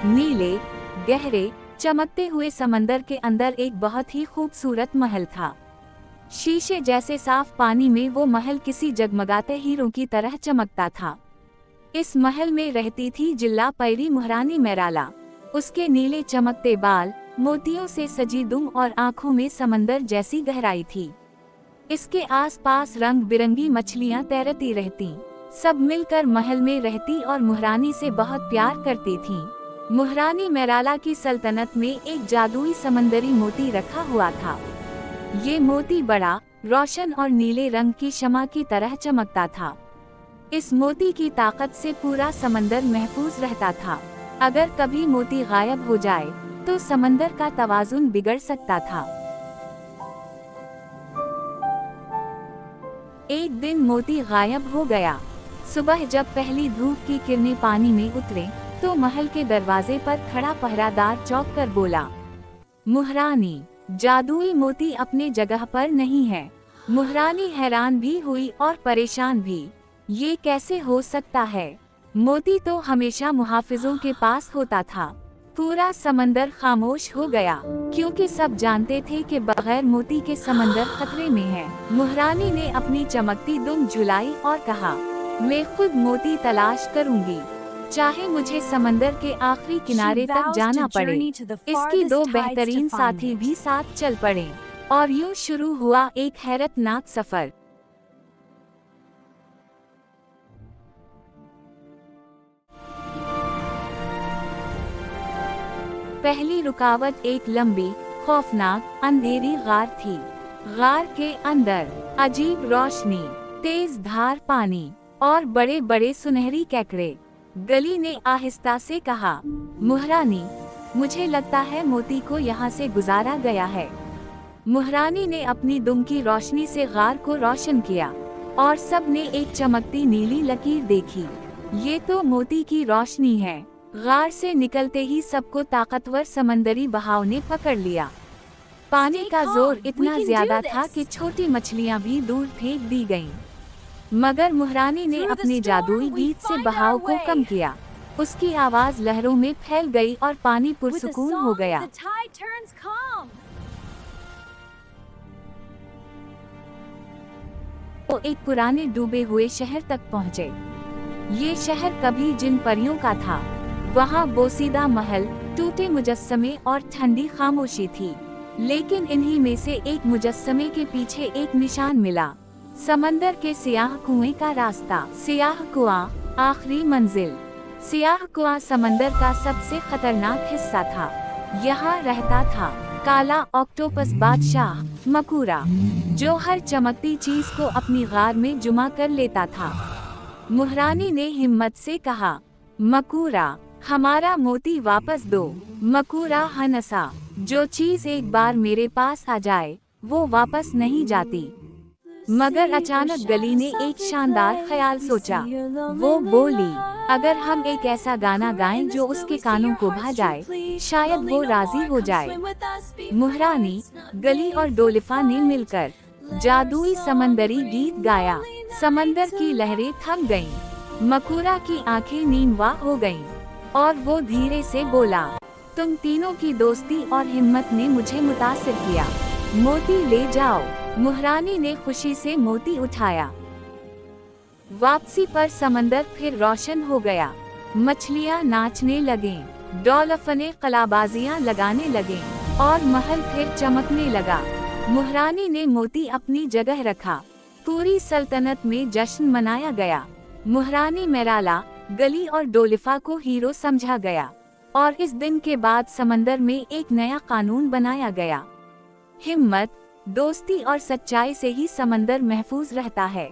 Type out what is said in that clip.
नीले, गहरे, चमकते हुए समंदर के अंदर एक बहुत ही खूबसूरत महल था। शीशे जैसे साफ पानी में वो महल किसी जगमगाते हीरों की तरह चमकता था। इस महल में रहती थी जिल्ला पैरी महारानी मैराला। उसके नीले चमकते बाल, मोतियों से सजी दुम और आँखों में समंदर जैसी गहराई थी। इसके आसपास रंग बिरंगी मछलियाँ तैरती रहती। सब मिलकर महल में रहती और महारानी से बहुत प्यार करती थीं। महारानी मैराला की सल्तनत में एक जादुई समंदरी मोती रखा हुआ था। ये मोती बड़ा, रोशन और नीले रंग की शमा की तरह चमकता था। इस मोती की ताकत से पूरा समंदर महफूज रहता था। अगर कभी मोती गायब हो जाए तो समंदर का तवाजुन बिगड़ सकता था। एक दिन मोती गायब हो गया। सुबह जब पहली धूप की किरणें पानी में उतरे तो महल के दरवाजे पर खड़ा पहरादार चौंक कर बोला, महारानी, जादुई मोती अपने जगह पर नहीं है। महारानी हैरान भी हुई और परेशान भी। ये कैसे हो सकता है? मोती तो हमेशा मुहाफिजों के पास होता था। पूरा समंदर खामोश हो गया, क्योंकि सब जानते थे कि बगैर मोती के समंदर खतरे में है। महारानी ने अपनी चमकती दुम झुलाई और कहा, मैं खुद मोती तलाश करूंगी, चाहे मुझे समंदर के आखिरी किनारे तक जाना पड़े। इसकी दो बेहतरीन साथी भी साथ चल पड़े और यूं शुरू हुआ एक हैरतनाक सफर। पहली रुकावट एक लंबी, खौफनाक, अंधेरी गार थी। गार के अंदर अजीब रोशनी, तेज धार पानी और बड़े बड़े सुनहरी केकड़े। गली ने आहिस्ता से कहा, महारानी, मुझे लगता है मोती को यहाँ से गुजारा गया है। महारानी ने अपनी दुम की रोशनी से गार को रोशन किया और सब ने एक चमकती नीली लकीर देखी। ये तो मोती की रोशनी है। गार से निकलते ही सबको ताकतवर समंदरी बहाव ने पकड़ लिया। पानी का जोर इतना ज्यादा था कि छोटी मछलियां भी दूर फेंक दी गईं। मगर महारानी ने अपने जादुई गीत से बहाव को कम किया। उसकी आवाज लहरों में फैल गई और पानी पुरसुकून हो गया। वो एक पुराने डूबे हुए शहर तक पहुँचे। ये शहर कभी जिन परियों का था। वहाँ बोसीदा महल, टूटे मुजस्समे और ठंडी खामोशी थी। लेकिन इन्हीं में से एक मुजस्समे के पीछे एक निशान मिला, समंदर के सियाह कुएं का रास्ता। सियाह कुआं, आखिरी मंजिल। सियाह कुआं समंदर का सबसे खतरनाक हिस्सा था। यहाँ रहता था काला ऑक्टोपस बादशाह मकूरा, जो हर चमकती चीज को अपनी गार में जुमा कर लेता था। महारानी ने हिम्मत से कहा, मकूरा, हमारा मोती वापस दो। मकूरा हंसा, जो चीज एक बार मेरे पास आ जाए वो वापस नहीं जाती। मगर अचानक गली ने एक शानदार ख्याल सोचा। वो बोली, अगर हम एक ऐसा गाना गाएं जो उसके कानों को भा जाए, शायद वो राजी हो जाए। महारानी, गली और डोलिफा ने मिलकर जादुई समंदरी गीत गाया। समंदर की लहरें थम गईं, मकूरा की आंखें नींदवा हो गईं और वो धीरे से बोला, तुम तीनों की दोस्ती और हिम्मत ने मुझे मुतासिर किया। मोती ले जाओ। महारानी ने खुशी से मोती उठाया। वापसी पर समंदर फिर रोशन हो गया। मछलियाँ नाचने लगीं, डॉल्फिनें कलाबाजियाँ लगाने लगीं और महल फिर चमकने लगा। महारानी ने मोती अपनी जगह रखा। पूरी सल्तनत में जश्न मनाया गया। महारानी मैराला, गली और डोलिफा को हीरो समझा गया और इस दिन के बाद समंदर में एक नया कानून बनाया गया। हिम्मत, दोस्ती और सच्चाई से ही समंदर महफूज रहता है।